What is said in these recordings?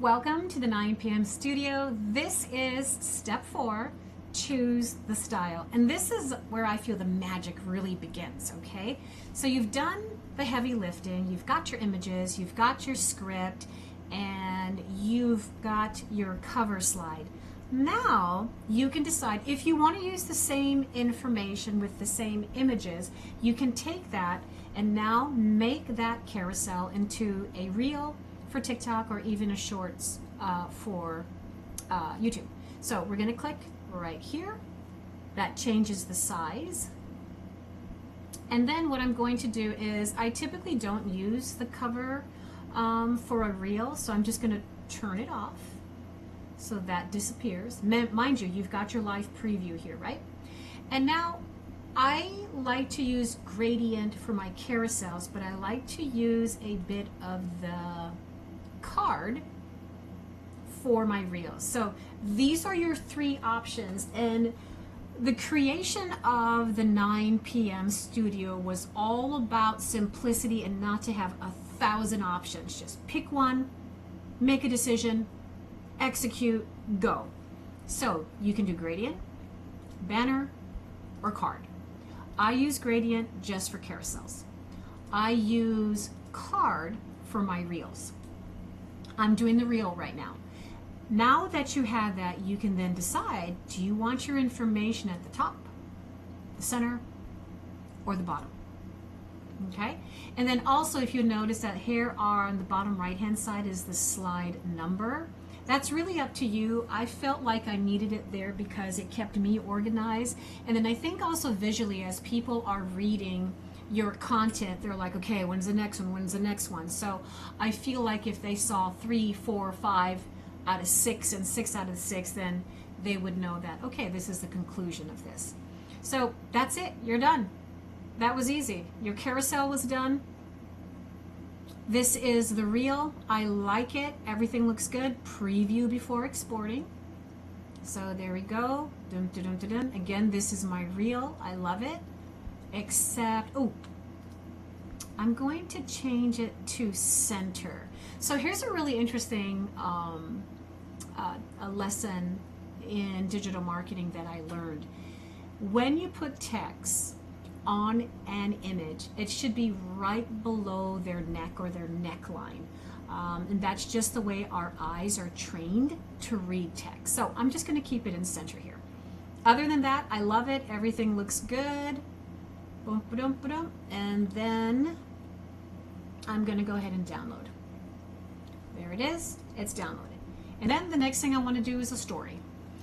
Welcome to the 9 p.m. studio. This is step 4, choose the style. And this is where I feel the magic really begins, okay? So you've done the heavy lifting, you've got your images, you've got your script, and you've got your cover slide. Now you can decide if you want to use the same information with the same images. You can take that and now make that carousel into a reel for TikTok or even a shorts for YouTube. So we're going to click right here. That changes the size. And then what I'm going to do is I typically don't use the cover for a reel, so I'm just going to turn it off so that disappears. Mind you, you've got your live preview here, right? And now I like to use gradient for my carousels, but I like to use a bit of the card for my reels. So these are your 3 options, and the creation of the 9 p.m. studio was all about simplicity and not to have 1,000 options. Just pick one, make a decision, execute, go. So you can do gradient, banner, or card. I use gradient just for carousels. I use card for my reels. I'm doing the reel right now. Now that you have that, you can then decide, do you want your information at the top, the center, or the bottom? Okay? And then also, if you notice that here on the bottom right hand side is the slide number. That's really up to you. I felt like I needed it there because it kept me organized. And then I think also visually, as people are reading your content, they're like, okay, when's the next one? When's the next one? So I feel like if they saw 3, 4, 5 out of 6 and 6 out of 6, then they would know that, okay, this is the conclusion of this. So that's it. You're done. That was easy. Your carousel was done. This is the reel. I like it. Everything looks good. Preview before exporting. So there we go. Dum, dum, dum, dum, dum. Again, this is my reel. I love it. Except, oh, I'm going to change it to center. So here's a really interesting a lesson in digital marketing that I learned. When you put text on an image, it should be right below their neck or their neckline. And that's just the way our eyes are trained to read text. So I'm just going to keep it in center here. Other than that, I love it. Everything looks good. Boom, ba-dum, ba-dum. And then I'm going to go ahead and download. There it is. It's downloaded. And then the next thing I want to do is a story.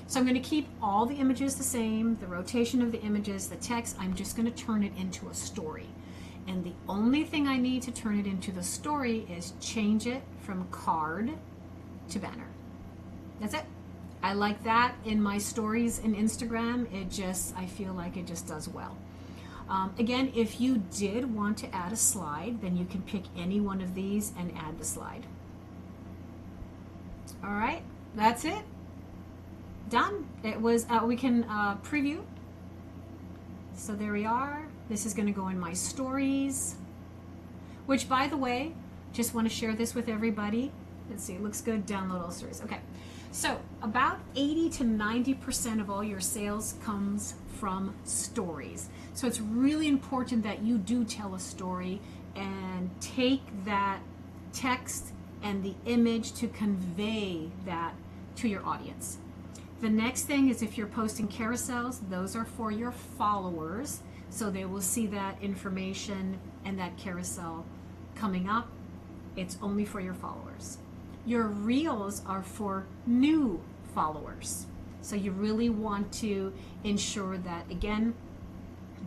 So I'm going to keep all the images the same, the rotation of the images, the text. I'm just going to turn it into a story. And the only thing I need to turn it into the story is change it from card to banner. That's it. I like that in my stories in Instagram. I feel like it just does well. Again, if you did want to add a slide, then you can pick any one of these and add the slide. All right, that's it. Done. It was, we can preview. So there we are. This is going to go in my stories, which, by the way, just want to share this with everybody. Let's see, it looks good. Download all stories. Okay. So about 80 to 90% of all your sales comes from stories. So it's really important that you do tell a story and take that text and the image to convey that to your audience. The next thing is if you're posting carousels, those are for your followers. So they will see that information and that carousel coming up. It's only for your followers. Your reels are for new followers. So you really want to ensure that, again,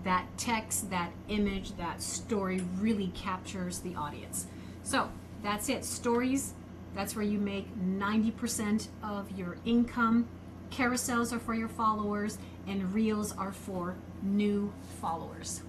that text, that image, that story really captures the audience. So that's it. Stories, that's where you make 90% of your income. Carousels are for your followers, and reels are for new followers.